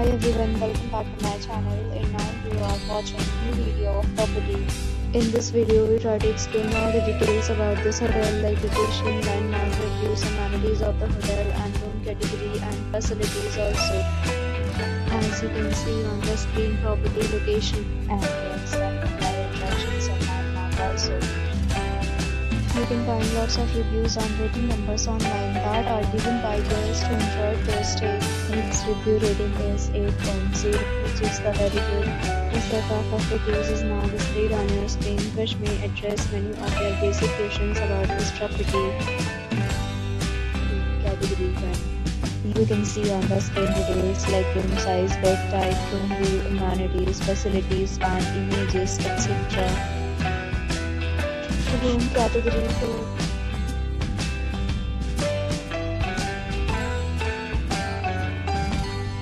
Hi everyone, welcome back to my channel, and now you are watching a new video of property. In this video, we try to explain all the details about this hotel like location, landmark, reviews, amenities of the hotel and room category and facilities also. As you can see on the screen, property location and attractions and landmark also. You can find lots of reviews and rating numbers online that are given by guests who enjoyed their stay. Its review rating is 8.0, which is the very good. The set of reviews is now displayed on your screen, which may address many of your basic questions about this property. Category 1. You can see on the screen details like room size, bed type, room view, amenities, facilities, and images, etc. Room category 2.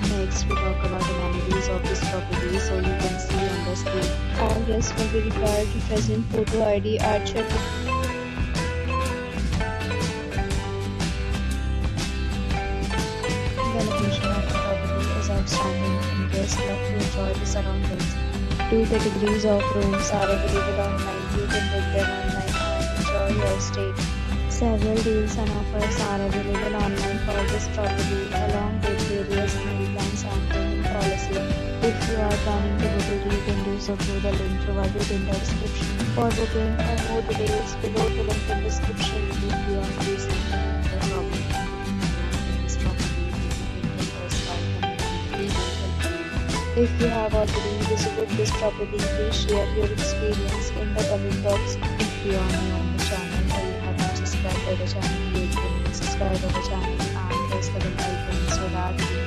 Next, we talk about amenities of this property, so you can see on the screen. All guests will be required to present photo ID at check-in. The location of the property is outstanding and guests love to enjoy the surroundings. 2 categories of rooms are available online. You can book them online and enjoy your stay. Several deals and offers are available online for this property, along with various meal plans and payment policy. If you are planning to book it, you can do so through the link provided in the description. For booking or more details, below the link in the description. If you are facing the property, this property will be us by If you have already visited this property, please share your experience in the comment box. If you are new on the channel or you have subscribe to the channel, you can subscribe to the channel and press the bell icon so that you